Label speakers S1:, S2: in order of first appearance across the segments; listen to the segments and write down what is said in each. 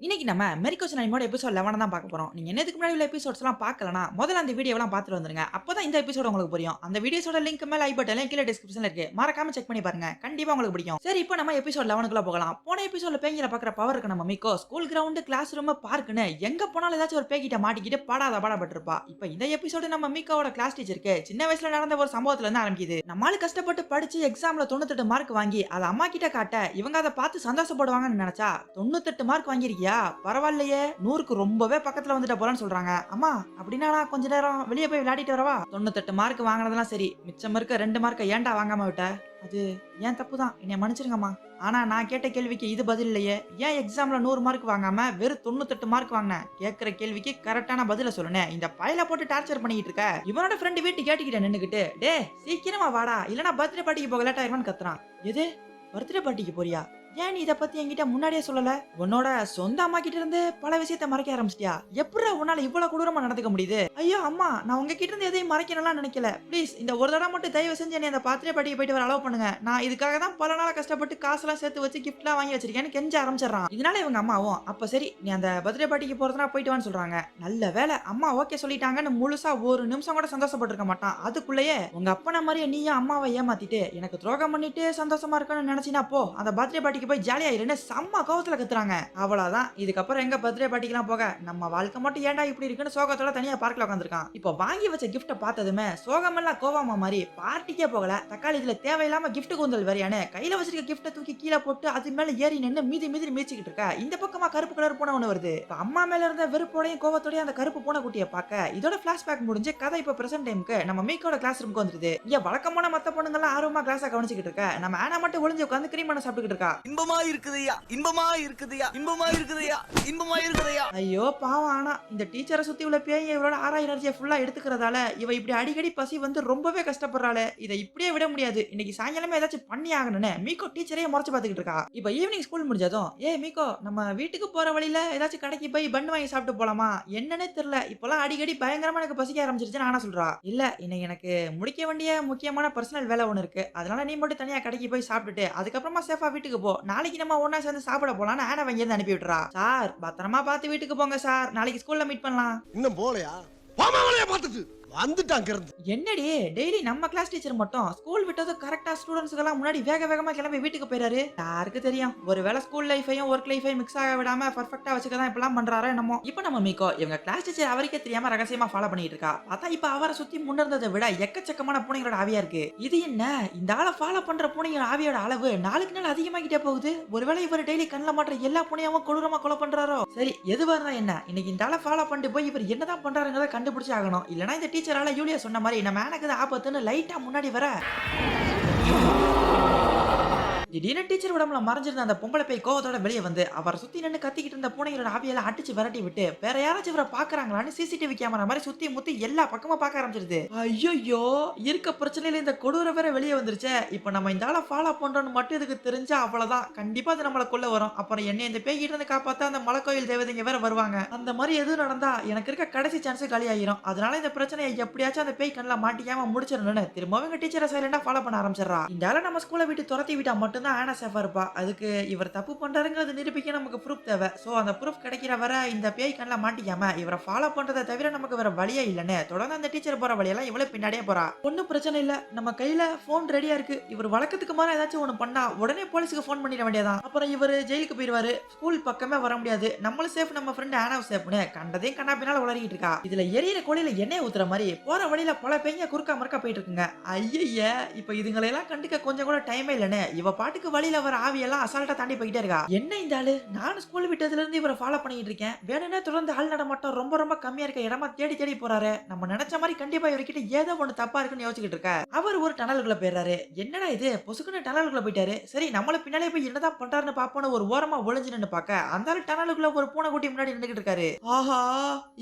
S1: இன்னைக்கு நம்ம மெரிக்கோஸ் அனிமோட எபிசோட் 11 தான் பார்க்க போறோம். நீங்க இதுக்கு முன்னாடி உள்ள எபிசோட்ஸ்லாம் பார்க்கலனா, முதல்ல அந்த வீடியோலாம் பார்த்துட்டு வந்துருங்க. அப்பதான் இந்த எபிசோட் உங்களுக்கு புரியும். அந்த வீடியோஸோட லிங்க் மேல ஐ பட்டன்ல கீழ டிஸ்கிரிப்ஷன்ல இருக்கு. மறக்காம செக் பண்ணி பாருங்க. கண்டிப்பா உங்களுக்கு பிடிக்கும். சரி இப்போ நம்ம எபிசோட் 11க்குள்ள போகலாம். போன எபிசோட்ல பேய்கள பார்க்குற பவர் இருக்கு நம்ம மிக்கோ. ஸ்கூல் கிரவுண்ட், கிளாஸ் ரூம், பார்க்னு எங்க போனாலும் ஏதாச்சும் ஒரு பேய்கிட்ட மாட்டிக்கிட்டு படாத பாடுபட்டிருப்பா. இப்போ இந்த எபிசோட் நம்ம மிக்கோவோட கிளாஸ் டீச்சருக்கு சின்ன வயசுல நடந்த ஒரு சம்பவத்துல இருந்து ஆரம்பிக்குது. நம்மால கஷ்டப்பட்டு படிச்சு எக்ஸாம்ல 98 மார்க் வாங்கி அத அம்மா கிட்ட காட்ட இவங்க அத பார்த்து சந்தோஷப்படுவாங்கன்னு நினைச்சா 98 மார்க் வாங்கியிருக்கியா? பரவாயில்லையே 100க்கு ரொம்பவே பக்கத்துல வந்துட்ட போலன்னு சொல்றாங்க. அம்மா அப்படின்னா நான் கொஞ்ச நேரம் வெளியே போய் விளையாடிட்டு வரவா? 98 மார்க் வாங்கினதெல்லாம் சரி, மிச்சம் இருக்க 2 மார்க்கை ஏன்டா வாங்காம விட்ட? அது ஏன் தப்பு தான், என்னை மன்னிச்சிருங்கம்மா. ஆனா நான் கேட்ட கேள்விக்கு இது பதில் இல்லையே. ஏன் எக்ஸாம்ல 100 மார்க் வாங்காம வெறும் 98 மார்க் வாங்கின? கேட்கிற கேள்விக்கு கரெக்டான பதில சொல்லுனே. இந்த பயல போட்டு டார்ச்சர் பண்ணிட்டு இருக்க. இவனோட ஃப்ரெண்ட் வீட்டு கேட்டுக்கிட்ட நின்னுக்கிட்டு, டே சீக்கிரமா வாடா, இல்லனா பர்த்டே பார்ட்டிக்கு போக லேட் ஆயிருமான்னு கத்துறான். எது பர்த்டே பார்ட்டிக்கு போறியா? ஏன் நீ இத பத்தி என்கிட்ட முன்னாடியே சொல்லல? உன்னோட சொந்த அம்மா கிட்ட இருந்து பல விஷயத்த மறைக்க ஆரம்பிச்சிட்டியா? எப்படிடா உன்னால இவ்வளவு கொடூரமா நடந்துக்க முடியுது? ஐயோ அம்மா, நான் உங்ககிட்ட இருந்து எதையும் மறைக்கணும்லாம் நினைக்கல. ப்ளீஸ் இந்த ஒரு தடவை மட்டும் தயவு செஞ்சு என்னை அந்த பர்த்டே பார்ட்டிக்கு போயிட்டு வர அலோவ் பண்ணுங்க. நான் இதுக்காக தான் பல நாளா கஷ்டப்பட்டு காசெல்லாம் சேர்த்து வச்சு கிஃப்ட்லாம் வாங்கி வச்சிருக்கேன்னு கெஞ்ச ஆரம்பிச்சிடறான். இதனால இவங்க அம்மாவும் அப்ப சரி நீ அந்த பர்த்டே பார்ட்டிக்கு போறதுனா போயிட்டு வான்னு சொல்றாங்க. நல்ல வேளை அம்மா ஓகே சொல்லிட்டாங்கன்னு முழுசா ஒரு நிமிஷம் கூட சந்தோஷப்பட்டிருக்க மாட்டான். அதுக்குள்ளேயே உங்க அப்பன மாதிரியே நீயும் அம்மாவை ஏமாத்திட்டு எனக்கு துரோகம் பண்ணிட்டு சந்தோஷமா இருக்கணும்னு நினைச்சினா போ, அந்த பர்த்டே பார்ட்டிக்கு போய் ஜாலியா இருன்னு செம்ம கோவத்துல கத்துறாங்க. அவ்வளவுதான், இதுக்கப்புறம் எங்க பர்த்டே பார்ட்டிக்கெல்லாம் போக, நம்ம வாழ்க்கை மட்டும் ஏன்டா இப்படி இருக்குன்னு சோகத்தோட தனியா பார்க்ல உட்காந்துருக்கான். இப்போ வாங்கி வச்ச கிஃப்ட பார்த்ததுமே சோகமெல்லாம் கோவமா மாதிரி பார்ட்டிக்கே போகல. தக்காளி இதுல தேவையில்லாம கிஃப்ட் கூந்தல் வரையானு கையில வச்சிருக்க கிஃப்ட தூக்கி கீழே போட்டு அது மேல ஏறி நின்னு மீதி மீதி மிதிச்சுக்கிட்டு இருக்க. இந்த பக்கமா கருப்பு கலர் பூனை ஒண்ணு வருது. இப்ப அம்மா மேல இருந்த வெறுப்போடையும் கோவத்தோடையும் அந்த கருப்பு பூனை குட்டியை பார்க்க இதோட பிளாஷ்பேக் முடிஞ்சு கதை இப்ப பிரசன்ட் டைமுக்கு நம்ம மீக்கோட கிளாஸ் ரூமுக்கு வந்துருது. இங்க வழக்கமான மத்த பொண்ணுங்கலாம் ஆர்வமா கிளாஸை கவனிச்சுக்கிட்டு இருக்க. நம்ம ஆனா மட்டும் ஒளிஞ்சு உட்காந்து கிரீம் பண்ண சாப்பிட்டுக்கிட்டு இருக்கா.
S2: இன்பமா இருக்குதையா, இன்பமா இருக்குதையா, இன்பமா இருக்குதையா, இன்பமா இருக்குதையா.
S1: ஐயோ பாவம். ஆனா இந்த டீச்சரை சுத்தி உள்ள பேய் இவரோட ஆரா எனர்ஜியை ஃபுல்லா எடுத்துக்கிறதால இவ இப்படி அடிக்கடி பசி வந்து ரொம்பவே கஷ்டப்படுறாளே. இதை இப்படியே விட முடியாது. இன்னைக்கு சாயங்காலமே ஏதாச்சும் பண்ணி ஆகணும்னு மீக்கோ டீச்சரையே முறைச்சு பார்த்துக்கிட்டு இருக்கா. இப்ப ஈவினிங் ஸ்கூல் முடிஞ்சதும் மீக்கோ நம்ம வீட்டுக்கு போற வழியில ஏதாச்சும் கடைக்கு போய் பன் வாங்கி சாப்பிட்டு போலாமா? என்னன்னே தெரியல, இப்பெல்லாம் அடிக்கடி பயங்கரமா எனக்கு பசிக்க ஆரம்பிச்சிருச்சுன்னு ஆனா சொல்றா. இல்ல இன்னைக்கு எனக்கு முடிக்க வேண்டிய முக்கியமான பர்சனல் வேலை ஒண்ணு இருக்கு, அதனால நீ மட்டும் தனியா கடைக்கு போய் சாப்பிட்டுட்டு அதுக்கப்புறமா சேஃபா வீட்டுக்கு போ, நாளைக்கு நம்ம ஒண்ணா சேர்ந்து சாப்பிட போலான்னு ஆனா இங்க இருந்து அனுப்பி விட்டுறா. சார் பத்திரமா பார்த்து வீட்டுக்கு போங்க சார், நாளைக்கு ஸ்கூல்ல மீட் பண்ணலாம்.
S2: இன்னும் போலையா? பாமாவளைய பார்த்துட்டு வந்துட்டாங்க இருந்து.
S1: என்னடி டெய்லி நம்ம கிளாஸ் டீச்சர் மட்டும் ஸ்கூல் விட்டது கரெக்டா ஸ்டூடண்ட்ஸ்க்கெல்லாம் முன்னாடி வேக வேகமா கிளம்பி வீட்டுக்கு போயிறாரு. யாருக்கு தெரியும், ஒருவேளை ஸ்கூல் லைஃபையும் ஒர்க் லைஃபையும் மிக்ஸ் ஆக விடாம பர்ஃபெக்ட்டா வச்சுக்க தான் இப்பலாம் பண்றாரோ என்னமோ. இப்போ நம்ம மீக்கோ இவங்க கிளாஸ் டீச்சர் அவருக்கே தெரியாம ரகசியமா ஃபாலோ பண்ணிட்டு இருக்கா. பார்த்தா இப்ப அவரை சுத்தி முன்னிருந்ததை விட எக்கச்சக்கமான பூனைகளோட ஆவியா இருக்கு. இது என்ன, இந்த ஆளை ஃபாலோ பண்ற பூனைகளோட ஆவியோட அளவு நாளுக்கு நாள் அதிகமாகிட்டே போகுது. ஒருவேளை இவர் டெய்லி கண்ணில் மாற்ற எல்லா பூனையாவும் கொடூரமா கொலை பண்றாரோ? சரி எதுவா இருந்தா என்ன, இன்னைக்கு இந்த ஆளை ஃபாலோ பண்ணிட்டு போய் இவர் என்னதான் பண்றாருங்கிறத கண்டுபிடிச்சு ஆகணும். இல்லனா இந்த டீச்சரால யூலியா சொன்ன மாதிரி நம்ம எனக்கு ஆபத்துன்னு லைட்டா முன்னாடி வர திடீர்னு டீச்சர் உடம்புல மறைஞ்சிருந்த அந்த பொம்பளை போய் கோவத்தோட வெளியே வந்து அவரை சுத்தி நின்று கத்திக்கிட்டு இருந்த பூனைகளோட ஆவியெல்லாம் அடிச்சு விரட்டி விட்டு வேற யாராச்சும் இவரை பாக்குறாங்களான்னு சிசிடிவி கேமரா மாதிரி சுத்தி முத்தி எல்லா பக்கமும் பார்க்க ஆரம்பிச்சிருது. ஐயோ இருக்க பிரச்சனையில இந்த கொடூர வேற வெளியே வந்துருச்சே. இப்போ நம்ம இந்த ஆளை ஃபாலோ பண்றோம்னு மட்டும் இதுக்கு தெரிஞ்சா அவ்வளவுதான், கண்டிப்பா அது நம்மள கொள்ள வரும். அப்புறம் என்ன இந்த பேய்கிட்ட இருந்து காப்பாத்த அந்த மலைக்கோயில் தேவதைங்க வேற வருவாங்க. அந்த மாதிரி எதுவும் நடந்தா எனக்கு இருக்க கடைசி சான்ஸ் காலி ஆயிரும். அதனால இந்த பிரச்சனையை எப்படியாச்சும் அந்த பேய் கண்ணில் மாட்டிக்காம முடிச்சிடணும்னு திரும்பவும் எங்க டீச்சரை சைலண்டா ஃபாலோ பண்ண ஆரம்பிச்சிடறா. இந்த ஆளை நம்ம ஸ்கூலை விட்டு துரத்தி விட்டா மட்டும் ஆனா சேஃபா இருப்பா. அதுக்கு இவர் தப்பு பண்றாருங்கிறது நிரூபிக்க நமக்கு ப்ரூஃப் தேவை. சோ அந்த ப்ரூஃப் கிடைக்கிற வரை இந்த பேய் கண்ணில் மாட்டிக்காம இவரை ஃபாலோ பண்றதை தவிர நமக்கு வேற வழியே இல்லைன்னு தொடர்ந்து அந்த டீச்சர் போற வழியெல்லாம் இவ்வளவு பின்னாடியே போறா. ஒன்னும் பிரச்சனை இல்ல, நம்ம கையில போன் ரெடியா இருக்கு. இவர் வழக்கத்துக்கு மாற ஏதாச்சும் ஒண்ணு பண்ணா உடனே போலீஸுக்கு போன் பண்ணிட வேண்டியதான். அப்புறம் இவர் ஜெயிலுக்கு போயிருவாரு, ஸ்கூல் பக்கமே வர முடியாது. நம்மளும் சேஃப், நம்ம ஃப்ரெண்ட் ஆனாவ் சேஃப்னு கண்டதையும் கண்ணா பின்னால உளறிக்கிட்டு இருக்கா. இதுல எரியிற கோழியில எண்ணெய் ஊத்துற மாதிரி போற வழியில பல பேங்க குறுக்கா மறுக்கா போயிட்டு இருக்குங்க. ஐய இப்ப இதுங்களை எல்லாம் கண்டுக்க கொஞ்சம் கூட டைமே இல்லன்னு இவ பாட்டுக்கு வழியில வர ஆவியெல்லாம் அசால்ட்டா தாண்டி போயிட்டே இருக்கா. என்ன இந்த ஆளு, நானும் ஸ்கூல் விட்டதுல இருந்து இவரை ஃபாலோ பண்ணிட்டு இருக்கேன், வேணும்னே தொடர்ந்து ஆள் நடமாட்டம் ரொம்ப ரொம்ப கம்மியா இருக்க இடமா தேடி தேடி போறாரு. நம்ம நினைச்ச மாதிரி கண்டிப்பா இவர்கிட்ட ஏதோ ஒண்ணு தப்பா இருக்குன்னு யோசிச்சுட்டு இருக்க. அவர் ஒரு டனலுக்குள்ள போயிடுறாரு. என்னடா இது பொசுக்குன்னு டனலுக்குள்ள போயிட்டாரு. சரி நம்மள பின்னாலே போய் என்னதான் பண்றாருன்னு பாப்போன்னு ஒரு ஓரமா ஒளிஞ்சு நின்னு பாக்க அந்த ஆளு டனலுக்குள்ள ஒரு பூனைக்குட்டி முன்னாடி நின்னுகிட்டு இருக்காரு. ஆஹா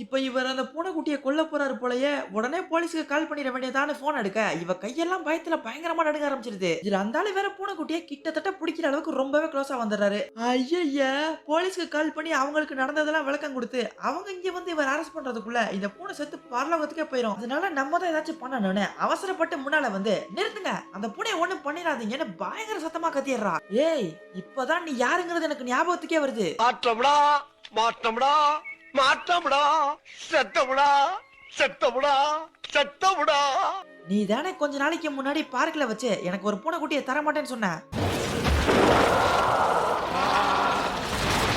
S1: இப்ப இவர் அந்த பூனைக்குட்டியை கொல்ல போறாரு போலயே. உடனே போலீஸ்க்கு கால் பண்ணிட வேண்டியதான்னு போன் எடுக்க இவ கையெல்லாம் பயத்துல பயங்கரமா நடுங்க ஆரம்பிச்சிருது. இதுல அந்த ஆளு வேற பூனைக்குட்டியை கிட்டத்தட்ட பிடிக்கிற அளவுக்கு ரொம்பவே க்ளோஸா வந்துடுறாரு. ஐயய்ய! போலீஸ்க்கு கால் பண்ணி அவங்களுக்கு நடந்ததெல்லாம் விளக்கம் குடுத்து, அவங்க இங்க வந்து இவர அரெஸ்ட் பண்றதுக்குள்ள இந்த பூனை செத்து பரலோகத்துக்கே போயிரும். அதனால நம்ம தான் ஏதாச்சும் பண்ணணும்னு அவசரப்பட்டு முன்னால வந்து, நிறுத்துங்க, அந்த பூனைய ஒண்ணும் பண்ணிராதீங்கன்னு பயங்கர சத்தமா கத்திடுறா. ஏய், இப்பதான் நீ யாருங்கிறது எனக்கு ஞாபகத்துக்கே வருது.
S3: மாற்றம்டா மாற்றம்டா மாற்றம்டா செத்தமுடா செத்தமுடா செத்தமுடா.
S1: நீ தானே கொஞ்ச நாளைக்கு முன்னாடி பார்க்ல வச்சு எனக்கு ஒரு பூனைக்குட்டியை தர மாட்டேன்னு சொன்ன.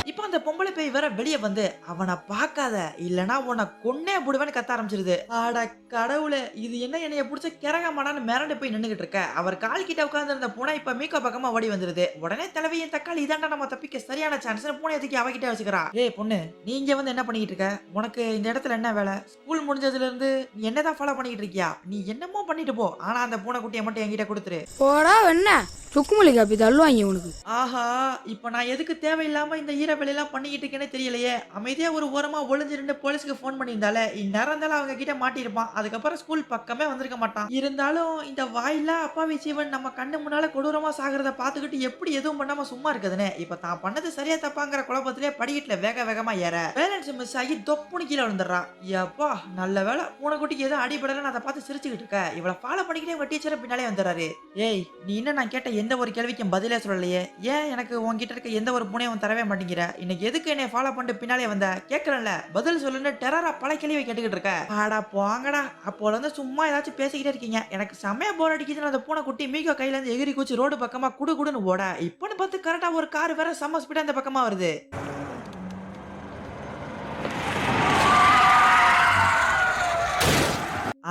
S1: இப்ப அந்த பொம்பளை பேய் வேற வெளியே வந்து அவனை பார்க்காத இல்லனா உன்னை கொன்னே போடுவேன்னு கத்த ஆரம்பிச்சிருது. அட கடவுளே, இது என்ன என்னைய புடிச்ச கிறகமாடான்னு மிரண்டு போய் நின்னுகிட்டு இருக்க. அவர் கால் கிட்ட உட்கார்ந்து இருந்த பூனை இப்ப மீக்கோ பக்கமா ஓடி வந்துருது. உடனே தலைவியின் தக்காளி இதாண்டா நம்ம தப்பிக்க சரியான சான்ஸ் பூனை தூக்கி அவகிட்ட வச்சுக்கிறா. ஏய் பொண்ணு, நீ இங்க வந்து என்ன பண்ணிட்டு இருக்க? உனக்கு இந்த இடத்துல என்ன வேலை? ஸ்கூல் முடிஞ்சதுல இருந்து நீ என்னதான் ஃபாலோ பண்ணிட்டு இருக்கியா? நீ என்னமோ பண்ணிட்டு போ, ஆனா அந்த பூனை குட்டியை மட்டும் என்கிட்ட கொடுத்துரு.
S4: போடா என்ன சுக்குமல்லி காப்பி தள்ளுவாங்க உனக்கு.
S1: ஆஹா, இப்ப நான் எதுக்கு தேவையில்லாம இந்த ஈர வேலையெல்லாம் பண்ணிக்கிட்டு இருக்கேன்னு தெரியலையே. அமைதியா ஒரு ஓரமா ஒளிஞ்சு நின்று போலீஸ்க்கு போன் பண்ணியிருந்தாலே இந்நேரம் இருந்தாலும் அவங்க கிட்ட மாட்டிருப்பான். அதுக்கப்புறம் ஸ்கூல் பக்கமே வந்திருக்க மாட்டான். இருந்தாலும் இந்த வாயிலா அப்பாவி ஜீவன் நம்ம கண்ணு முன்னால கொடூரமா சாகிறத பாத்துக்கிட்டு எப்படி எதுவும் பண்ணாம சும்மா இருக்குதுன்னு இப்ப தான் பண்ணது சரியா தப்பாங்கிற குழப்பத்திலே படிக்கட்டுல வேக வேகமா ஏற பேலன்ஸ் மிஸ் ஆகி தொப்புனு கீழே விழுந்துடுறா. எப்பா நல்ல வேலை, பூனைக்குட்டிக்கு எதுவும் அடிபடலன்னு அதை பார்த்து சிரிச்சுக்கிட்டு இருக்க. இவளை ஃபாலோ பண்ணிக்கிட்டே உங்க டீச்சரை பின்னாலே வந்துடுறாரு. ஏய், நீ இன்னும் நான் கேட்ட எந்த ஒரு கேள்விக்கும் பதிலே சொல்லலையே. ஏன் எனக்கு உன்கிட்ட இருக்க எந்த ஒரு பூனையும் தரவே மாட்டேங்கிற? இன்னைக்கு எதுக்கு என்னை ஃபாலோ பண்ணிட்டு பின்னாலே வந்த? கேட்கறேன்ல, பதில் சொல்லுன்னு டெரரா பல கேள்வி கேட்டுக்கிட்டு இருக்க. ஆடா போங்கடா, அப்போல இருந்து சும்மா ஏதாச்சும் பேசிக்கிட்டே இருக்கீங்க. எனக்கு செமையா போர் அடிக்குதுன்னு அந்த பூனை குட்டி மீகோ கையில இருந்து எகிரி கூச்சி ரோடு பக்கமா குடு குடுன்னு ஓட, இப்பன்னு பார்த்து கரெக்டா ஒரு கார் வேற செம்ம ஸ்பீடா அந்த பக்கமா வருது.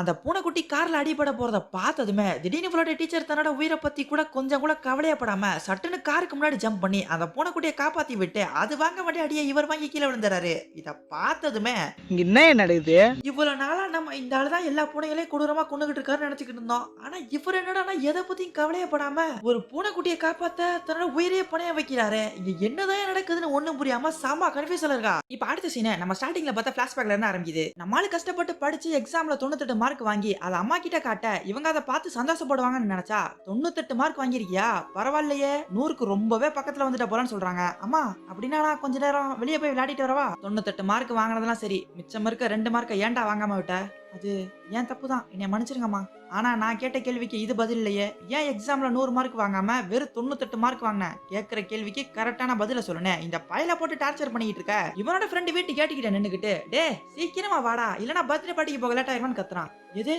S1: அந்த பூனைக்குட்டி கார்ல அடிபட போறத பார்த்ததுமே திடீர்னு இவளோட டீச்சர் தன்னோட உயிரை பத்தி கூட கொஞ்சம் கூட கவலையப்படாம சட்டுன்னு காருக்கு முன்னாடி ஜம்ப் பண்ணி அந்த பூனைக்குட்டியை காப்பாத்தி விட்டு அது வாங்க வேண்டிய அடியை இவர் வாங்கி கீழே விழுந்துறாரு. இத பார்த்ததுமே
S5: என்ன நடக்குது?
S1: இவ்வளவு நாளா நம்ம இந்த ஆளுதான் எல்லா பூனைகளையும் கொடூரமா கொண்டுகிட்டு இருக்காருன்னு நினைச்சுக்கிட்டு இருந்தோம். ஆனா இவர் என்னடா எதை பத்தியும் கவலையப்படாம ஒரு பூனைக்குட்டியை காப்பாத்த தன்னோட உயிரையே பணைய வைக்கிறாரு. இங்க என்னதான் நடக்குதுன்னு ஒண்ணும் புரியாம சாமா கன்ஃபியூஸ்ல இருக்கா. இப்ப அடுத்த சீனை நம்ம ஸ்டார்டிங்ல பார்த்தா பிளாஷ்பேக்ல இருந்து ஆரம்பிக்குது. நம்மளால கஷ்டப்பட்டு படிச்சு எக்ஸாம்ல 98 மார்க் வாங்கி அதை அம்மா கிட்ட காட்ட இவங்க அதை பார்த்து சந்தோஷப்படுவாங்கன்னு நினைச்சா 98 மார்க் வாங்கிருக்கியா, பரவாயில்லையே, 100க்கு ரொம்பவே பக்கத்துல வந்துட்ட போலன்னு சொல்றாங்க. அம்மா அப்படின்னா நான் கொஞ்ச நேரம் வெளியே போய் விளையாடிட்டு வரவா? 98 மார்க் வாங்கினதெல்லாம் சரி, மிச்சம் இருக்க 2 மார்க்கை ஏன்டா வாங்காம விட்ட? அது ஏன் தப்பு தான், என்னை மன்னிச்சிருங்கம்மா. ஆனா நான் கேட்ட கேள்விக்கு இது பதில் இல்லையே. ஏன் எக்ஸாம்ல 100 மார்க் வாங்காம வெறும் 98 மார்க் வாங்கினேன்? கேட்கிற கேள்விக்கு கரெக்டான பதில சொல்லுனேன். இந்த பையல போட்டு டார்ச்சர் பண்ணிட்டு இருக்க. இவனோட ஃப்ரெண்ட் வீட்டு கேட்டுக்கிட்ட நின்னுக்கிட்டு, டே சீக்கிரமா வாடா, இல்லனா பர்த்டே பார்ட்டிக்கு போக லேட் ஆயிருமான்னு கத்துறான். எது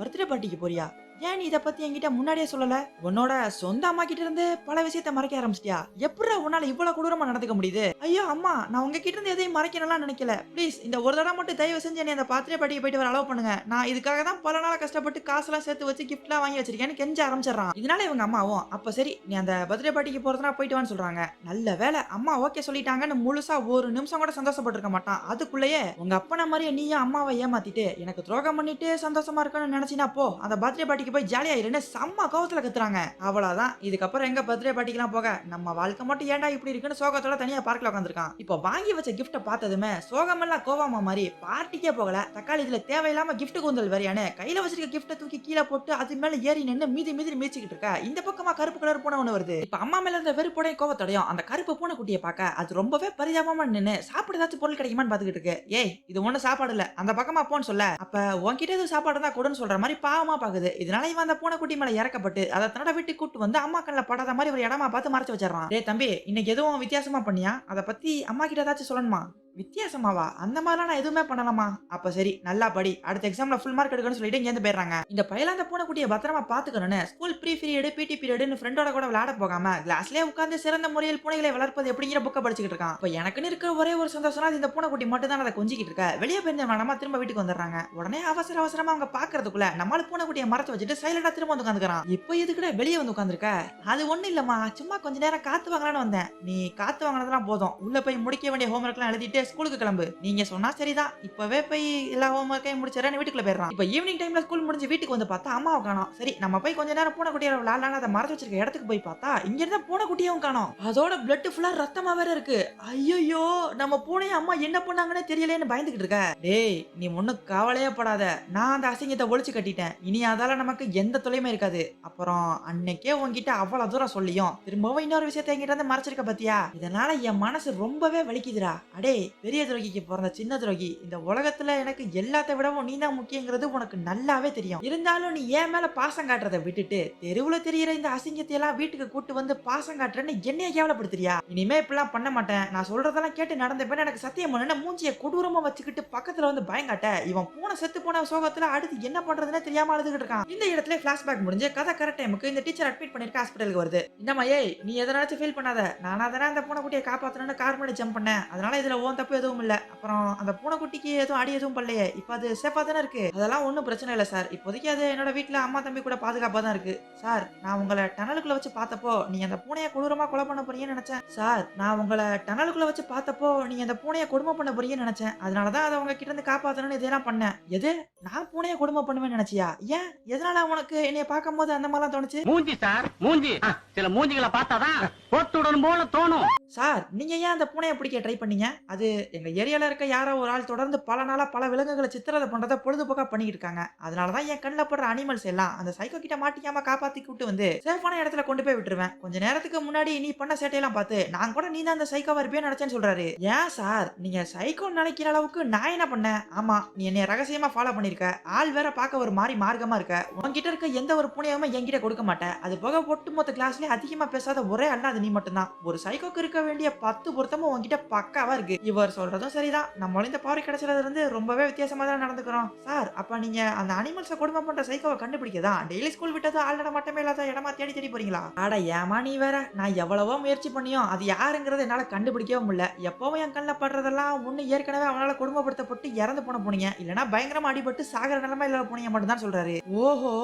S1: பர்த்டே பார்ட்டிக்கு போறியா? ஏன் நீ இத பத்தி என்கிட்ட முன்னாடியே சொல்லல? உன்னோட சொந்த அம்மா கிட்ட இருந்து பல விஷயத்தை மறைக்க ஆரம்பிச்சிட்டியா? எப்படா உன்னால இவ்வளவு கொடூரமா நடந்துக்க முடியுது? ஐயோ அம்மா, நான் உங்ககிட்ட இருந்து எதையும் மறைக்கணும்லாம் நினைக்கல. ப்ளீஸ் இந்த ஒரு தடவை மட்டும் தயவு செஞ்சு என்னை அந்த பர்த்டே பார்ட்டிக்கு போயிட்டு வர அலோவ் பண்ணுங்க. நான் இதுக்காக தான் பல நாளா கஷ்டப்பட்டு காசெல்லாம் சேர்த்து வச்சு கிஃப்ட்லாம் வாங்கி வச்சிருக்கேன்னு கெஞ்ச ஆரம்பிச்சிடறான். இதனால இவங்க அம்மாவும் அப்ப சரி நீ அந்த பர்த்டே பார்ட்டிக்கு போறதுனா போயிட்டு வான்னு சொல்றாங்க. நல்ல வேலை அம்மா ஓகே சொல்லிட்டாங்கன்னு முழுசா ஒரு நிமிஷம் கூட சந்தோஷப்பட்டிருக்க மாட்டான். அதுக்குள்ளேயே உங்க அப்பன மாதிரியே நீயும் அம்மாவை ஏமாத்திட்டு எனக்கு துரோகம் பண்ணிட்டு சந்தோஷமா இருக்கணும்னு நினைச்சினா போ, அந்த பர்த்டே பார்ட்டிக்கு போய் ஜாலியா இருன்னு செம்ம கோவத்துல கத்துறாங்க. அவ்வளவுதான், இதுக்கப்புறம் எங்க பர்த்டே பார்ட்டிக்கெல்லாம் போக, நம்ம வாழ்க்கை மட்டும் ஏன்டா இப்படி இருக்குன்னு சோகத்தோட தனியா பார்க்கல உட்காந்துருக்கான். இப்போ வாங்கி வச்ச கிஃப்ட பார்த்ததுமே சோகமெல்லாம் கோவமா மாதிரி பார்ட்டிக்கே போகல. தக்காளி இதுல தேவையில்லாம கிஃப்ட் கூந்தல் வரையானு கையில வச்சிருக்க கிஃப்ட தூக்கி கீழே போட்டு அது மேல ஏறி நின்று மீதி மிதிச்சுக்கிட்டு இருக்க. இந்த பக்கமா கருப்பு கலர் பூனை ஒண்ணு வருது. இப்ப அம்மா மேல இருந்த வெறுப்போட கோவத்தோடையும் அந்த கருப்பு பூனை குட்டியை பார்க்க அது ரொம்பவே பரிதாபமா நின்று சாப்பிட ஏதாச்சும் பொருள் கிடைக்குமான்னு பாத்துக்கிட்டு இருக்கு. ஏய் இது ஒண்ணு சாப்பாடு இல்ல, அந்த பக்கமா போன்னு சொல்ல, அப்ப உன்கிட்ட எதுவும் சாப்பாடு தான் கொடுன்னு சொல்ற மாதிரி பாவமா பாக்குது. இதனால இவன் அந்த பூனை குட்டி மேல இறக்கப்பட்டு அதை தன்னோட வீட்டு கூட்டு வந்து அம்மா கண்ணில் படாத மாதிரி ஒரு இடமா பார்த்து மறைச்சு வச்சிடறான். டேய் தம்பி, இன்னைக்கு எதுவும் வித்தியாசமா பண்ணியா? அதை பத்தி அம்மா கிட்ட ஏதாச்சும் சொல்லணுமா? வித்தியாசமாவா? அந்த மாதிரிலாம் நான் எதுவுமே பண்ணலாமா? அப்ப சரி நல்லா படி, அடுத்த எக்ஸாம்ல ஃபுல் மார்க் எடுக்கணும்னு சொல்லிட்டு இங்க போயிடுறாங்க. இந்த பையல அந்த பூனைக்குட்டியை பத்திரமா பாத்துக்கணும்னு ஸ்கூல் ப்ரீ பீரியட் பிடி பீரியட்னு ஃப்ரெண்டோட கூட விளையாட போகாம கிளாஸ்லயே உட்கார்ந்து சிறந்த முறையில் பூனைகளை வளர்ப்பது எப்படிங்கிற புக்கை படிச்சுக்கிட்டு இருக்கான். இப்ப எனக்குன்னு இருக்கிற ஒரே ஒரு சந்தோஷம் இந்த பூனைக்குட்டி மட்டும் தான் அதை கொஞ்சிக்கிட்டு இருக்க. வெளியே போயிருந்த நம்ம திரும்ப வீட்டுக்கு வந்துடுறாங்க. உடனே அவசரமா அவங்க பாக்குறதுக்குள்ள நம்மளால பூனைக்குட்டியை மறைச்சு வச்சுட்டு சைலண்டா திரும்ப வந்து உட்காந்துக்கிறான். இப்போ எதுக்குடா வெளியே வந்து உட்காந்துருக்க? அது ஒண்ணு இல்லம்மா, சும்மா கொஞ்ச நேரம் காத்து வாங்கலான்னு வந்தேன். நீ காத்து வாங்கினதெல்லாம் போதும், உள்ள போய் முடிக்க வேண்டிய ஹோம்ஒர்க் எல்லாம் எழுதிட்டு ஸ்கூலுக்கு கிளம்பு. நீங்க சொன்னா சரிதான். இப்பவே போய் எல்லா ஹோம் ஒர்க்கையும் முடிச்சிடறேன்னு வீட்டுக்குள்ள போயிடுறான். இப்ப ஈவினிங் டைம்ல ஸ்கூல் முடிஞ்சு வீட்டுக்கு வந்து பார்த்தா அம்மாவை காணோம். சரி நம்ம போய் கொஞ்ச நேரம் பூனைக்குட்டியோட விளையாடலாம்னு அதை மறைச்சு வச்சிருக்க இடத்துக்கு போய் பார்த்தா இங்க இருந்த பூனைக்குட்டியும் காணோம். அதோட பிளட் ஃபுல்லா ரத்தமா வேற இருக்கு. ஐயோ நம்ம பூனைய அம்மா என்ன பண்ணாங்கன்னே தெரியலேன்னு பயந்துகிட்டு இருக்க. டேய் நீ ஒண்ணும் கவலையே படாத. நான் அந்த அசிங்கத்தை ஒழிச்சு கட்டிட்டேன். இனி அதால நமக்கு எந்த தொலையுமே இருக்காது. அப்புறம் அன்னைக்கே உன்கிட்ட அவ்வளவு தூரம் சொல்லியும் திரும்பவும் இன்னொரு விஷயத்தை என்கிட்ட இருந்து மறைச்சிருக்க பாத்தியா? இதனால என் மனசு ரொம்பவே வலிக்குதுடா. அடே பெரிய துரோகிக்கு பிறந்த சின்ன துரோகி. இந்த உலகத்துல எனக்கு எல்லாத்தை விடவும் நீ தான் முக்கியங்கிறது உனக்கு நல்லாவே தெரியும். இருந்தாலும் நீ ஏன் மேல பாசம் காட்டுறதை விட்டுட்டு தெருவுல தெரியுற இந்த அசிங்கத்தை எல்லாம் வீட்டுக்கு கூட்டு வந்து பாசம் காட்டுறேன்னு என்னைய கேவலப்படுத்துறியா? இனிமே இப்பெல்லாம் பண்ண மாட்டேன். நான் சொல்றதெல்லாம் கேட்டு நடந்தப்ப எனக்கு சத்தியம் பண்ணு. மூஞ்சிய கொடூரமா வச்சுக்கிட்டு பக்கத்துல வந்து பயங்காட்ட இவன் பூனை செத்து போன சோகத்துல அடுத்து என்ன பண்றதுன்னு தெரியாம அழுதுகிட்டு இருக்கான். இந்த இடத்துல பிளாஷ்பேக் முடிஞ்சு கதை கரெக்ட் டைமுக்கு இந்த டீச்சர் அட்மிட் பண்ணிருக்க ஹாஸ்பிட்டலுக்கு வருது. என்னம்மா ஏய் நீ எதனாச்சும் ஃபீல் பண்ணாத. நானா தானே அந்த பூனைக்குட்டியை காப்பாத்தணும்னு கார் முன்னாடி ஜம்ப் பண்ணேன். அதனால இதுல ஓன் தப்பு எதுவும் இல்ல. அப்புறம் அந்த பூனைக்குட்டிக்கு எதுவும் அடி எதுவும் பண்ணலையே. இப்ப அது சேஃபா தானே இருக்கு. அதெல்லாம் ஒன்றும் பிரச்சனை இல்லை சார். இப்போதைக்கு அது என்னோட வீட்டுல அம்மா தம்பி கூட பாதுகாப்பா தான் இருக்கு. சார் நான் உங்களை டனலுக்குள்ள வச்சு பார்த்தப்போ நீங்க அந்த பூனையை கொடூரமா கொலை பண்ண போறீங்கன்னு நினைச்சேன். சார் நான் உங்களை டனலுக்குள்ள வச்சு பார்த்தப்போ நீங்க அந்த பூனையை கொடுமை பண்ண போறீங்கன்னு நினைச்சேன். அதனாலதான் அதை உங்க கிட்ட இருந்து காப்பாத்தணும்னு இதெல்லாம் பண்ணேன். எது நான் பூனையை கொடுமை பண்ணுவேன்னு நினைச்சியா? ஏன் எதனால உனக்கு என்னைய பார்க்கும் போது அந்த மாதிரிலாம் தோணுச்சு?
S5: மூஞ்சி சார் மூஞ்சி சில மூஞ்சிகளை பார்த்தாதான் போட்டுடன் போல தோணும்.
S1: சார் நீங்க ஏன் அந்த பூனையை பிடிக்க ட்ரை பண்ணீங்க? அது எங்க ஏரியால இருக்க யாரோ ஒரு ஆள் தொடர்ந்து பல நாளா பல விலங்குகளை சித்திரதை பண்றத பொழுதுபோக்கா பண்ணிட்டு இருக்காங்க. அதனாலதான் என் கண்ணில் படுற அனிமல்ஸ் எல்லாம் அந்த சைக்கோ கிட்ட மாட்டிக்காம காப்பாத்தி கூட்டு வந்து சேஃபான இடத்துல கொண்டு போய் விட்டுருவேன். கொஞ்ச நேரத்துக்கு முன்னாடி நீ பண்ண சேட்டையெல்லாம் பார்த்து நான் கூட நீ தான் அந்த சைக்கோவா இருப்பேன்னு நினைச்சேன்னு சொல்றாரு. ஏன் சார் நீங்க சைக்கோ நினைக்கிற அளவுக்கு நான் என்ன பண்ணேன்? ஆமா நீ என்னை ரகசியமா ஃபாலோ பண்ணிருக்க. ஆள் வேற பார்க்க ஒரு மாதிரி மார்க்கமா இருக்க. உன்கிட்ட இருக்க எந்த ஒரு பூனையுமே என்கிட்ட கொடுக்க மாட்டேன். அது போக ஒட்டுமொத்த கிளாஸ்லயே அதிகமா பேசாத ஒரே ஆள் அது நீ மட்டும்தான். ஒரு சைக்கோக்கு இருக்க வேண்டிய 10 பொருத்தமும் உன்கிட்ட பக்காவா இருக்கு. இவர் சொல்றதும் சரிதான். நம்மளும் இந்த பவர் கிடைச்சதுல இருந்து ரொம்பவே வித்தியாசமா தான் நடந்துக்கிறோம். சார் அப்ப நீங்க அந்த அனிமல்ஸை கொடுமை பண்ற சைக்கோவை கண்டுபிடிக்கதான் டெய்லி ஸ்கூல் விட்டது ஆள் நடமாட்டமே இல்லாத இடமா தேடி தேடி போறீங்களா? அட ஏமா நீ வேற. நான் எவ்வளவோ முயற்சி பண்ணியும் அது யாருங்கிறத என்னால கண்டுபிடிக்கவே முடியல. எப்பவும் என் கண்ணில் படுறதெல்லாம் ஒண்ணு ஏற்கனவே அவனால கொடுமைப்படுத்தப்பட்டு இறந்து போன பூனைங்க, இல்லைன்னா பயங்கரமா அடிபட்டு சாகர நிலைமை இல்லாத பூனைங்க மட்டும் தான் சொல்றாரு. ஓஹோ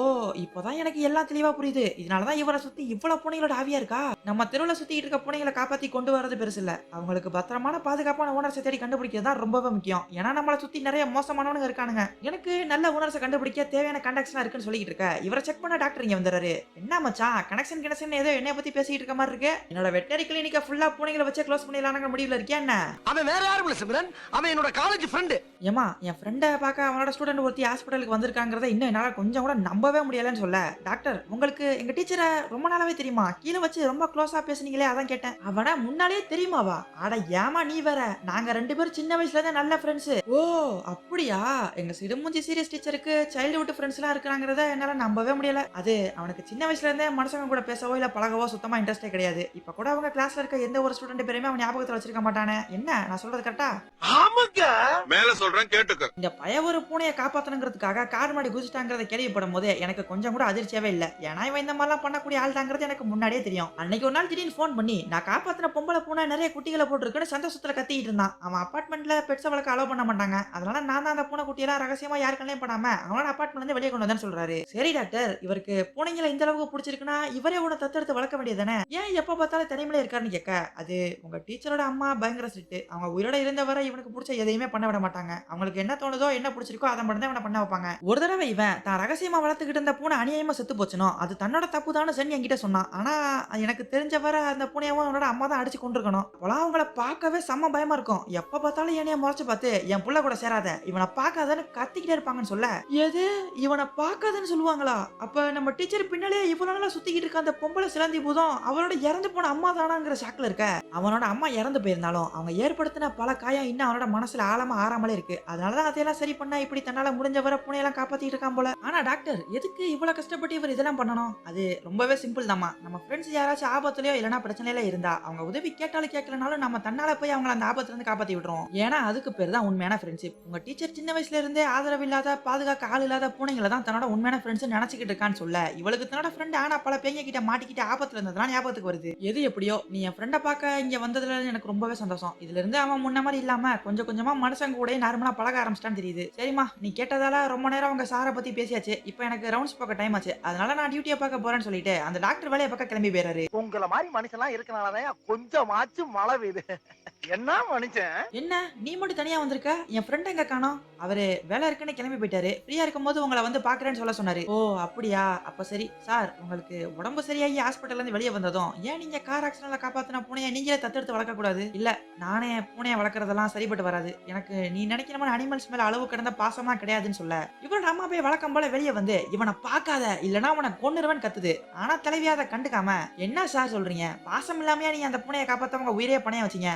S1: இப்போதான் எனக்கு எல்லாம் தெளிவா புரியுது. இதனாலதான் இவரை சுத்தி இவ்வளவு பூனைகளோட ஆவியா இருக்கா? நம்ம தெருவுல சுத்திட்டு இருக்க பூனைகளை காப்பாத்தி கொண்டு வரது பெருசு இல்ல. அவங்களுக்கு பத்திரமான பாதுகாப்பான ஓனர்ஸை தேடி கண்டுபிடிக்கிறது தான் ரொம்பவே முக்கியம். ஏன்னா நம்மளை சுத்தி நிறைய மோசமானவனுங்க இருக்கானுங்க. எனக்கு நல்ல ஓனர்ஸை கண்டுபிடிக்க தேவையான கண்டக்ஷனா இருக்குன்னு சொல்லிட்டு இருக்க இவரை செக் பண்ண டாக்டர் இங்க வந்துறாரு. என்ன மச்சான் கனெக்ஷன் ஏதோ என்னைய பத்தி பேசிட்டு இருக்க மாதிரி இருக்கு. என்னோட வெட்டரி கிளினிக்க ஃபுல்லா பூனைகளை வச்சு க்ளோஸ் பண்ணிடலாம்ங்கிற முடிவுல இருக்கியா என்ன?
S3: அவன் வேற யாரும் இல்ல சிம்ரன், அவன் என்னோட காலேஜ் ஃப்ரெண்ட்.
S1: ஏமா என் ஃப்ரெண்டை பார்க்க அவனோட ஸ்டூடெண்ட் ஒருத்தி ஹாஸ்பிட்டலுக்கு வந்திருக்காங்கிறத இன்னும் என்னால கொஞ்சம் கூட நம்பவே முடியலன்னு சொல்ல டாக்டர் உங்களுக்கு எங்க டீச்சரை ரொம்ப நாளாவே தெரியுமா? கீழே வச்சு ரொம்ப க்ளோஸா பேசுனீங்களே அதான் கேட்டேன். அவனா முன்னாலே தெரியுமாவா? அட ஏமா நீ வேற. நாங்க 2 பேரும் சின்ன வயசுல தான் நல்ல ஃப்ரெண்ட்ஸ். ஓ அப்படியா? எங்க சிடுமூஞ்சி சீரியஸ் டீச்சருக்கு சைல்ட்ஹுட் ஃப்ரெண்ட்ஸ் எல்லாம் இருக்காங்கிறத என்னால நம்பவே முடியல. அது அவனுக்கு சின்ன வயசுல இருந்தே மனுஷங்க கூட பேசவோ இல்ல பழகவோ சுத்தமா இன்ட்ரெஸ்டே கிடையாது. இப்ப கூட அவங்க கிளாஸ்ல இருக்க எந்த ஒரு ஸ்டூடெண்ட் பேருமே அவன் ஞாபகத்துல வச்சிருக்க மாட்டானே. என்ன நான் சொல்றது கரெக்டா?
S3: ஆமாங்க
S6: மேல சொல்றேன் கேட்டுக்க.
S1: இந்த பய ஒரு பூனையை காப்பாத்தணுங்கிறதுக்காக கார் மாடி குதிச்சிட்டாங்கிறத கேள்விப்படும் போது எனக்கு கொஞ்சம் கூட அதிர்ச்சியாவே இல்ல. ஏன்னா இவன் இந்த மாதிரிலாம் பண்ணக்கூடிய ஆள் தாங்கிறது எனக்கு முன்னாடியே தெரியும். அன்னைக்கு ஒரு நாள் திடீர்னு ஃபோன் பண்ணி நான் காப்பாத்தின பொம்பளை பூனை நிறைய குட்டிகளை போட்டுருக்குன்னு சந்தோஷத்துல கத்திட்டு இருந்தான். அவன் அபார்ட்மெண்ட்ல பெட்ஸை வளர்க்க அலோவ் பண்ண மாட்டாங்க. அதனால நான் தான் அந்த பூனை குட்டியெல்லாம் ரகசியமா யாருக்கெல்லாம் பண்ணாம அவனோட அபார்ட்மெண்ட்ல இருந்து வெளியே கொண்டு வந்தேன்னு சொல்றாரு. சரி டாக்டர் இவருக்கு பூனைங்களை இந்த அளவுக்கு பிடிச்சிருக்குன்னா இவரே உன தத்தெடுத்து வளர்க்க வேண்டியதானே? ஏன் எப்ப பார்த்தாலும் தனிமையில இருக்காருன்னு கேட்க அது உங்க டீச்சரோட அம்மா பயங்கர ஸ்ட்ரிக்ட். அவங்க உயிரோட இருந்த வரை இவனுக்கு பிடிச்ச எதையுமே பண்ண விட மாட்டாங்க. அவங்களுக்கு என்ன தோணுதோ என்ன பிடிச்சிருக்கோ அதை மட்டும் தான் இவனை பண்ண வைப்பாங்க. ஒரு தடவை இவன் தான் ரகசியமா வளர்த்துக்கிட்டு இருந்த பூனை அநியாயமா செத்து போச்சுனோ அது தன்னோட தப்பு தானே சென்னு என்கிட்ட சொன்னான். ஆனா எனக்கு தெரிஞ்ச வரை அந்த பூனையவும் அவனோட அம்மா தான் அடிச்சு கொண்டு இருக்கணும். அப்பெல்லாம் அவங்கள பார்க்கவே செம்ம பயமா இருக்கும். எப்ப பார்த்தாலும் என்னைய முறைச்சு பார்த்து என் புள்ள கூட சேராத இவனை பார்க்காதன்னு கத்திக்கிட்டே இருப்பாங்கன்னு சொல்ல எது இவனை பார்க்காதன்னு சொல்லுவாங்களா? அப்ப நம்ம டீச்சர் பின்னாலே இவ்வளவு நாளா சுத்திக்கிட்டு இருக்க அந்த பொம்பளை சிலந்தி பூதம் அவளோட இறந்து போன அம்மா தானாங்கிற ஷாக்ல இருக்க. அவனோட அம்மா இறந்து போயிருந்தாலும் அவங்க ஏற்படுத்தின பல காயம் இன்னும் அவனோட மனசுல ஆழமா ஆறாமலே இருக்கு. அதனாலதான் அதையெல்லாம் சரி பண்ணா இப்படி தன்னால முடிஞ்ச வரை பூனையெல்லாம் காப்பாத்திட்டு இருக்கான் போல. ஆனா டாக்டர் எதுக்கு இவ்வளவு கஷ்டப்பட்டு இவர் இதெல்லாம் பண்ணணும்? அது ரொம்பவே சிம்பிள் தாமா. நம்ம ஃப்ரெண்ட்ஸ் யாராச்சும் ஆபத்துலயோ இல்லைன்னா பிரச்சனையில இருந்தா அவங்க உதவி கேட்டாலும் கேட்கலனாலும் நம்ம தன்னால போய் அவங்களை அந்த ஆபத்துல இருந்து காப்பாத்தி விடுறோம். ஏன்னா அதுக்கு பேர் தான் உண்மையான ஃப்ரெண்ட்ஷிப். உங்க டீச்சர் சின்ன வயசுல இருந்தே ஆதரவு இல்லாத பாதுகாக்க ஆள் இல்லாத பூனைகளை தான் தன்னோட உண்மையான ஃப்ரெண்ட்ஸ் நினைச்சுக்கிட்டு இருக்கான்னு சொல்ல இவளுக்கு தன்னோட ஃப்ரெண்ட் ஆனா பல பேங்க கிட்ட மாட்டிக்கிட்டு ஆபத்துல இருந்ததுலாம் ஞாபகத்துக்கு வருது. எது எப்படியோ நீ என் ஃப்ரெண்டை பார்க்க இங்க வந்ததுல எனக்கு ரொம்பவே சந்தோஷம். இதுல இருந்து அவன் முன்ன மாதிரி இல்லாம கொஞ்சம் கொஞ்சமா மனுஷங்க கூட நார்மலா பழக ஆரம்பிச்சிட்டான்னு தெரியுது. சரிமா நீ கேட்டதால ரொம்ப நேரம் அவங்க சாரை பத்தி பேசியாச்சு. இப்போ எனக்கு ரவுண்ட்ஸ் பார்க்க டைம் ஆச்சு. அதனால நான் டியூட்டியை பார்க்க போறேன்னு சொல்லிட்டு அந்த டாக்டர் வேலையை பார்க்க கிளம்பி போயிறாரு.
S3: உங்கள மாதிரி மனுஷன்லாம் இருக்கனாலதான் கொஞ்சமாச்சும் மழை பெய்யுது. என்ன மனுஷன்?
S1: என்ன நீ மட்டும் தனியா வந்திருக்க? என் ஃப்ரெண்ட் எங்க காணோம்? அவரு வேலை இருக்குன்னு கிளம்பி போயிட்டாரு. ஃப்ரீயா இருக்கும்போது உங்களை வந்து பாக்குறேன்னு சொல்ல சொன்னாரு. ஓ அப்படியா? அப்ப சரி. சார் உங்களுக்கு உடம்பு சரியாகி ஹாஸ்பிட்டல்ல இருந்து வெளியே வந்ததும் ஏன் நீங்க கார் ஆக்சிடென்ட்ல காப்பாத்தின பூனையை நீங்களே தத்தெடுத்து வளர்க்க கூடாது? இல்ல நானே பூனையை வளர்க்கறதெல்லாம் சரிப்பட்டு வராது. எனக்கு நீ நினைக்கிற மாதிரி அனிமல்ஸ் மேல அளவு கடந்த பாசமா கிடையாதுன்னு சொல்ல இவரோட அம்மா போய் வழக்கம் போல வெளியே வந்து இவனை பார்க்காத இல்லனா உன கொன்னுருவன் கத்துது. ஆனா தலைவியா அதை கண்டுக்காம என்ன சார் சொல்றீங்க? பாசம் இல்லாமையா நீங்க அந்த பூனையை காப்பாத்தவங்க உயிரே பணைய வச்சீங்க.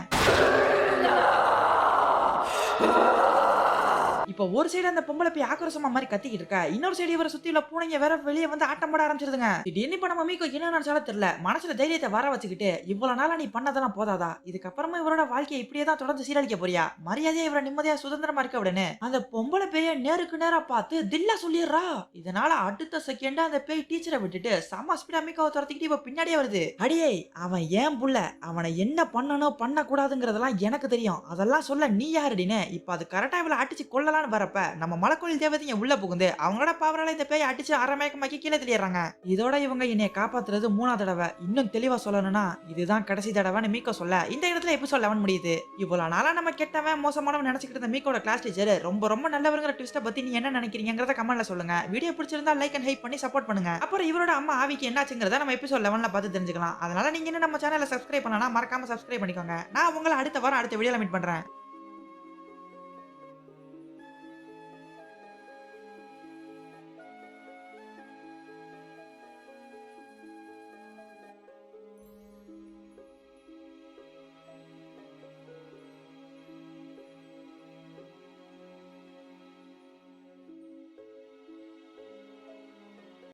S1: இப்போ ஒரு சைடு அந்த பொம்பளை போய் ஆக்ரோஷமா மாதிரி கத்திக்கிட்டு இருக்கா, இன்னொரு சைடு இவரை சுத்தி உள்ள பூனைங்க வேற வெளியே வந்து ஆட்டம் போட ஆரம்பிச்சிருதுங்க. திடீர்னு இப்ப நம்ம மீக்கோ என்ன நினைச்சாலும் தெரியல, மனசுல தைரியத்தை வர வச்சுக்கிட்டு இவ்வளவு நாளா நீ பண்ணதெல்லாம் போதாதா, இதுக்கப்புறமா இவரோட வாழ்க்கையை இப்படியே தான் தொடர்ந்து சீரழிக்க போறியா, மரியாதையா இவரை நிம்மதியா சுதந்திரமா இருக்க விடனே அந்த பொம்பளை பேய நேருக்கு நேரா பார்த்து தில்லா சொல்லிடுறா. இதனால அடுத்த செகண்ட் அந்த பேய் டீச்சரை விட்டுட்டு சம ஸ்பீடா மீக்கோவை துரத்திக்கிட்டு இப்ப பின்னாடியே வருது. அடியே அவன் ஏன் புள்ள, அவனை என்ன பண்ணணும் பண்ண கூடாதுங்கிறதெல்லாம் எனக்கு தெரியும், அதெல்லாம் சொல்ல நீ யாருடின்னு. இப்ப அது கரெக்டா இவளை அடிச்சு கொள்ளலாம் வரப்ப நம்ம மலக்கோயில் தேவதைங்க உள்ள புகுந்து அவங்களோட பவரால இந்த பேயை அடிச்சு அரமயக்கமாக்கி கீழே தள்ளிடுறாங்க. இதோட இவங்க என்னைய காப்பாத்துறது 3ஆவது தடவை. இன்னும் தெளிவா சொல்லணும்னா இதுதான் கடைசி தடவைன்னு மீக்கோ சொல்ல இந்த இடத்துல எபிசோட் 11 முடியுது. இவ்வளவு நாளா நம்ம கெட்டவன் மோசமானவன் நினைச்சுக்கிட்டு இருந்த மீக்கோட கிளாஸ் டீச்சர் ரொம்ப நல்லவங்கிற ட்விஸ்ட பத்தி நீ என்ன நினைக்கிறீங்கறத கமெண்ட்ல சொல்லுங்க. வீடியோ பிடிச்சிருந்தா லைக் அண்ட் ஹைப் பண்ணி சப்போர்ட் பண்ணுங்க. அப்புறம் இவரோட அம்மா ஆவிக்கு என்னாச்சுங்கிறத நம்ம எபிசோட் 11ல பார்த்து தெரிஞ்சுக்கலாம். அதனால நீங்க இன்னும் நம்ம சேனலை சப்ஸ்கிரைப் பண்ணலனா மறக்காம சப்ஸ்கிரைப் பண்ணிக்கோங்க. நான் உங்களை அடுத்த வாரம் அடுத்த வீடியோல மீட் பண்றேன்.